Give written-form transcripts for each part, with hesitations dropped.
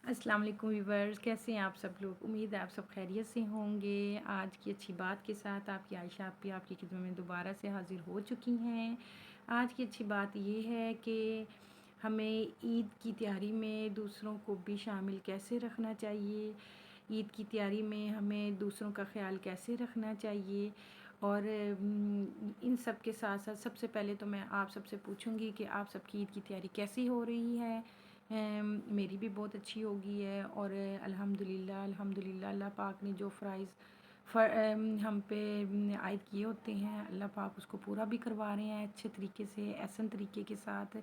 अस्सलाम वालेकुम व्यूवर्स, कैसे हैं आप सब लोग। उम्मीद है आप सब खैरियत से होंगे। आज की अच्छी बात के साथ आपकी आयशा आपी आपकी खिदमत में दोबारा से हाज़िर हो चुकी हैं। आज की अच्छी बात ये है कि हमें ईद की तैयारी में दूसरों को भी शामिल कैसे रखना चाहिए, ईद की तैयारी में हमें दूसरों का ख़्याल कैसे रखना चाहिए। और इन सब के साथ साथ सबसे पहले तो मैं आप सबसे पूछूंगी कि आप सबकी ईद की तैयारी कैसी हो रही है। मेरी भी बहुत अच्छी होगी है। और अल्हम्दुलिल्लाह अल्हम्दुलिल्लाह अल्लाह पाक ने जो हम पे आयद किए होते हैं, अल्लाह पाक उसको पूरा भी करवा रहे हैं अच्छे तरीके से, एहसन तरीके के साथ,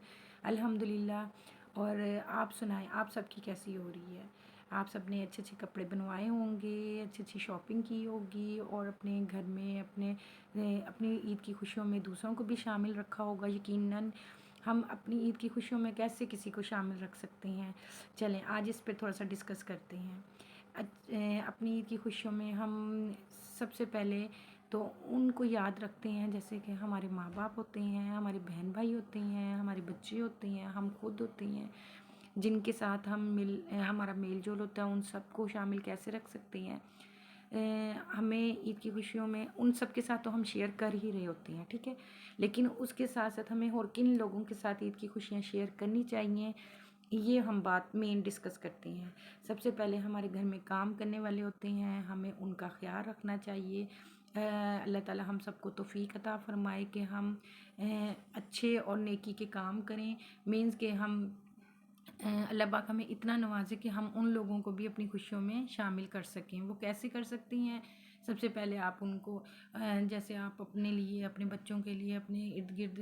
अल्हम्दुलिल्लाह। और आप सुनाएं, आप सबकी कैसी हो रही है। आप सब ने अच्छे अच्छे कपड़े बनवाए होंगे, अच्छी अच्छी शॉपिंग की होगी, और अपने घर में अपनी ईद की खुशियों में दूसरों को भी शामिल रखा होगा। यकीनन हम अपनी ईद की खुशियों में कैसे किसी को शामिल रख सकते हैं। चलें आज इस पे थोड़ा सा डिस्कस करते हैं। अपनी ईद की खुशियों में हम सबसे पहले तो उनको याद रखते हैं, जैसे कि हमारे माँ बाप होते हैं, हमारे बहन भाई होते हैं, हमारे बच्चे होते हैं, हम खुद होते हैं, जिनके साथ हमारा मेल जोल होता है। उन सबको शामिल कैसे रख सकते हैं। हमें ईद की खुशियों में उन सब के साथ तो हम शेयर कर ही रहे होते हैं, ठीक है, लेकिन उसके साथ साथ हमें और किन लोगों के साथ ईद की खुशियाँ शेयर करनी चाहिए, ये हम बात मेन डिस्कस करते हैं। सबसे पहले हमारे घर में काम करने वाले होते हैं, हमें उनका ख्याल रखना चाहिए। अल्लाह ताला हम सबको तौफीक अता फ़रमाए कि हम अच्छे और नेकी के काम करें। मीन्स के हम अल्लाह पाक हमें इतना नवाजे कि हम उन लोगों को भी अपनी खुशियों में शामिल कर सकें। वो कैसे कर सकती हैं। सबसे पहले आप उनको जैसे आप अपने लिए, अपने बच्चों के लिए, अपने इर्द गिर्द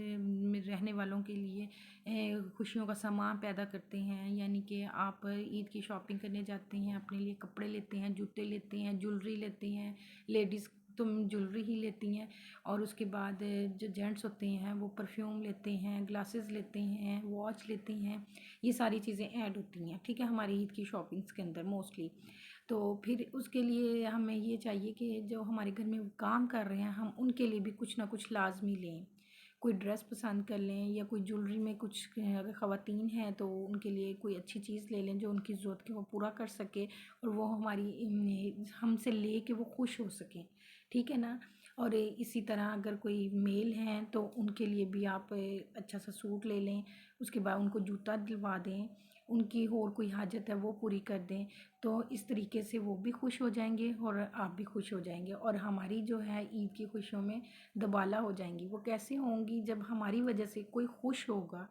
में रहने वालों के लिए खुशियों का सामान पैदा करते हैं। यानी कि आप ईद की शॉपिंग करने जाते हैं, अपने लिए कपड़े लेते हैं, जूते लेते हैं, ज्वेलरी लेते हैं। लेडीज़ तो ज्वेलरी ही लेती हैं। और उसके बाद जो जेंट्स होते हैं वो परफ्यूम लेते हैं, ग्लासेस लेते हैं, वॉच लेते हैं। ये सारी चीज़ें ऐड होती हैं, ठीक है, हमारी ईद की शॉपिंग्स के अंदर मोस्टली। तो फिर उसके लिए हमें ये चाहिए कि जो हमारे घर में काम कर रहे हैं, हम उनके लिए भी कुछ ना कुछ लाजमी लें। कोई ड्रेस पसंद कर लें, या कोई ज्वेलरी में कुछ, अगर ख़वातीन हैं तो उनके लिए कोई अच्छी चीज़ ले लें जो उनकी ज़रूरत को पूरा कर सके, और वो हमसे ले के वो खुश हो सकें, ठीक है ना। और इसी तरह अगर कोई मेल हैं तो उनके लिए भी आप अच्छा सा सूट ले लें। उसके बाद उनको जूता दिलवा दें, उनकी और कोई हाजत है वो पूरी कर दें। तो इस तरीके से वो भी खुश हो जाएंगे और आप भी खुश हो जाएंगे, और हमारी जो है ईद की खुशियों में दुबाला हो जाएंगी। वो कैसे होंगी, जब हमारी वजह से कोई खुश होगा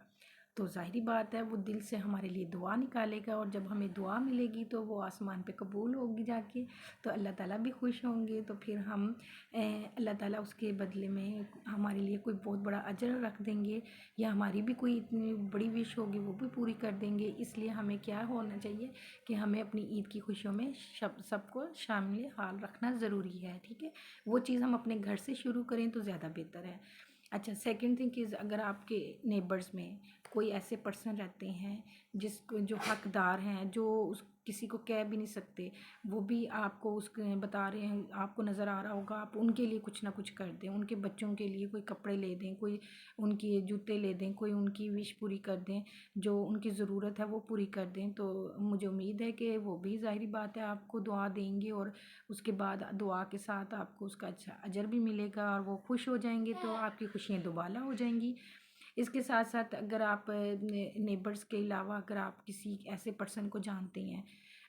तो ज़ाहिरी बात है वो दिल से हमारे लिए दुआ निकालेगा, और जब हमें दुआ मिलेगी तो वो आसमान पे कबूल होगी जाके, तो अल्लाह ताला भी खुश होंगे। तो फिर हम अल्लाह ताला उसके बदले में हमारे लिए कोई बहुत बड़ा अजर रख देंगे, या हमारी भी कोई इतनी बड़ी विश होगी वो भी पूरी कर देंगे। इसलिए हमें क्या होना चाहिए कि हमें अपनी ईद की खुशियों में सबको शामिल हाल रखना ज़रूरी है, ठीक है। वो चीज़ हम अपने घर से शुरू करें तो ज़्यादा बेहतर है। अच्छा, सेकंड थिंग इज़, अगर आपके नेबर्स में कोई ऐसे पर्सन रहते हैं जिसको जो हकदार हैं, जो उस किसी को कह भी नहीं सकते, वो भी आपको बता रहे हैं, आपको नज़र आ रहा होगा, आप उनके लिए कुछ ना कुछ कर दें। उनके बच्चों के लिए कोई कपड़े ले दें, कोई उनके जूते ले दें, कोई उनकी विश पूरी कर दें, जो उनकी ज़रूरत है वो पूरी कर दें। तो मुझे उम्मीद है कि वो भी ज़ाहिरी बात है आपको दुआ देंगे, और उसके बाद दुआ के साथ आपको उसका अच्छा अजर भी मिलेगा, और वो खुश हो जाएंगे, तो आपकी खुशियाँ दुबाला हो जाएंगी। इसके साथ साथ अगर आप नेबर्स के अलावा अगर आप किसी ऐसे पर्सन को जानते हैं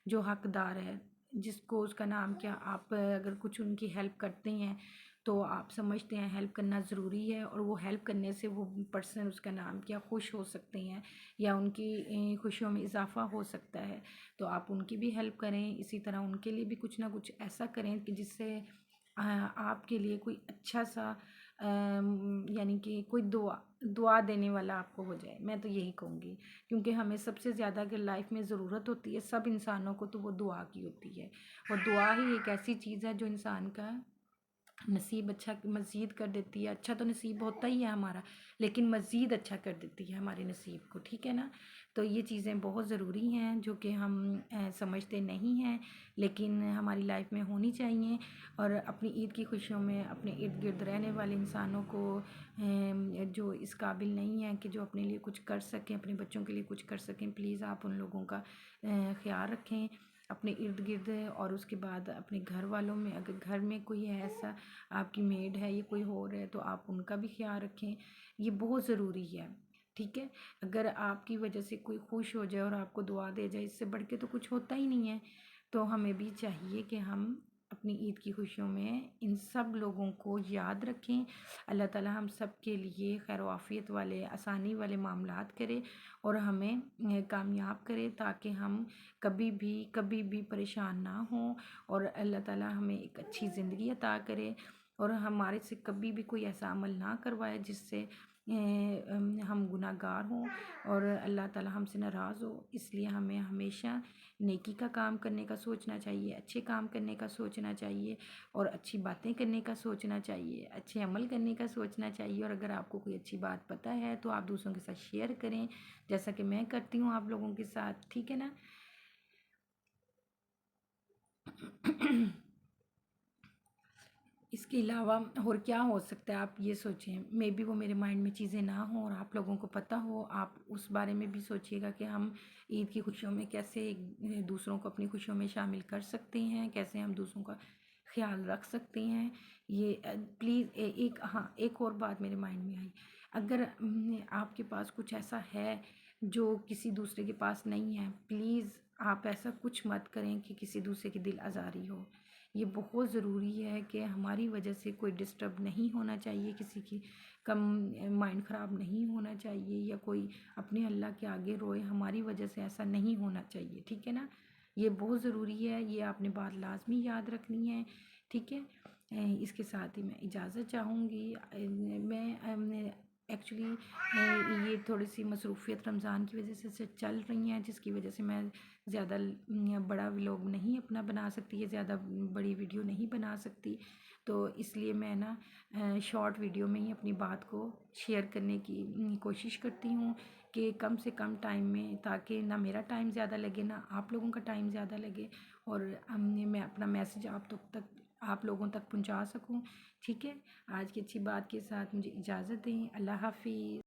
जो हकदार है, जिसको उसका नाम क्या, आप अगर कुछ उनकी हेल्प करते हैं तो आप समझते हैं हेल्प करना ज़रूरी है, और वो हेल्प करने से वो पर्सन, उसका नाम क्या, खुश हो सकते हैं, या उनकी खुशियों में इजाफ़ा हो सकता है। तो आप उनकी भी हेल्प करें। इसी तरह उनके लिए भी कुछ ना कुछ ऐसा करें कि जिससे आपके लिए कोई अच्छा सा यानी कि कोई दुआ दुआ देने वाला आपको हो जाए, मैं तो यही कहूँगी। क्योंकि हमें सबसे ज़्यादा अगर लाइफ में ज़रूरत होती है सब इंसानों को, तो वो दुआ की होती है। और दुआ ही एक ऐसी चीज़ है जो इंसान का नसीब अच्छा मज़ीद कर देती है। अच्छा तो नसीब होता ही है हमारा, लेकिन मज़ीद अच्छा कर देती है हमारे नसीब को, ठीक है ना। तो ये चीज़ें बहुत ज़रूरी हैं जो कि हम समझते नहीं हैं, लेकिन हमारी लाइफ में होनी चाहिए। और अपनी ईद की खुशियों में अपने इर्द गिर्द रहने वाले इंसानों को जो इस काबिल नहीं है कि जो अपने लिए कुछ कर सकें, अपने बच्चों के लिए कुछ कर सकें, प्लीज़ आप उन लोगों का ख्याल रखें अपने इर्द गिर्द। और उसके बाद अपने घर वालों में, अगर घर में कोई है ऐसा, आपकी मेड है या कोई और है, तो आप उनका भी ख्याल रखें। ये बहुत ज़रूरी है, ठीक है। अगर आपकी वजह से कोई खुश हो जाए और आपको दुआ दे जाए, इससे बढ़ के तो कुछ होता ही नहीं है। तो हमें भी चाहिए कि हम अपनी ईद की खुशियों में इन सब लोगों को याद रखें। अल्लाह ताला हम सब के लिए खैर आफियत वाले, आसानी वाले मामलात करे और हमें कामयाब करे, ताकि हम कभी भी परेशान ना हों। और अल्लाह ताला हमें एक अच्छी ज़िंदगी अता करे और हमारे से कभी भी कोई ऐसा अमल ना करवाए जिससे हम गुनाहगार हों और अल्लाह ताला हमसे नाराज़ हो। इसलिए हमें हमेशा नेकी का काम करने का सोचना चाहिए, अच्छे काम करने का सोचना चाहिए और अच्छी बातें करने का सोचना चाहिए, अच्छे अमल करने का सोचना चाहिए। और अगर आपको कोई अच्छी बात पता है तो आप दूसरों के साथ शेयर करें, जैसा कि मैं करती हूँ आप लोगों के साथ, ठीक है ना। इसके अलावा और क्या हो सकता है, आप ये सोचें। मे बी वो मेरे माइंड में चीज़ें ना हो और आप लोगों को पता हो, आप उस बारे में भी सोचिएगा कि हम ईद की खुशियों में कैसे दूसरों को अपनी खुशियों में शामिल कर सकते हैं, कैसे हम दूसरों का ख्याल रख सकते हैं। ये प्लीज़ एक, हाँ, एक और बात मेरे माइंड में आई। अगर आपके पास कुछ ऐसा है जो किसी दूसरे के पास नहीं है, प्लीज़ आप ऐसा कुछ मत करें कि किसी दूसरे की दिल आज़ारी हो। ये बहुत ज़रूरी है कि हमारी वजह से कोई डिस्टर्ब नहीं होना चाहिए, किसी की कम माइंड ख़राब नहीं होना चाहिए या कोई अपने अल्लाह के आगे रोए, हमारी वजह से ऐसा नहीं होना चाहिए, ठीक है ना। ये बहुत ज़रूरी है, ये आपने बात लाजमी याद रखनी है, ठीक है। इसके साथ ही मैं इजाज़त चाहूँगी। मैं एक्चुअली ये थोड़ी सी मसरूफ़ियत रमज़ान की वजह से चल रही हैं, जिसकी वजह से मैं ज़्यादा बड़ा व्लॉग नहीं अपना बना सकती है, ज़्यादा बड़ी वीडियो नहीं बना सकती। तो इसलिए मैं ना शॉर्ट वीडियो में ही अपनी बात को शेयर करने की कोशिश करती हूँ कि कम से कम टाइम में, ताकि ना मेरा टाइम ज़्यादा लगे ना आप लोगों का टाइम ज़्यादा लगे और मैं अपना मैसेज आप लोगों तक पहुँचा सकूँ, ठीक है। आज की अच्छी बात के साथ मुझे इजाज़त दें। अल्लाह हाफ़िज़।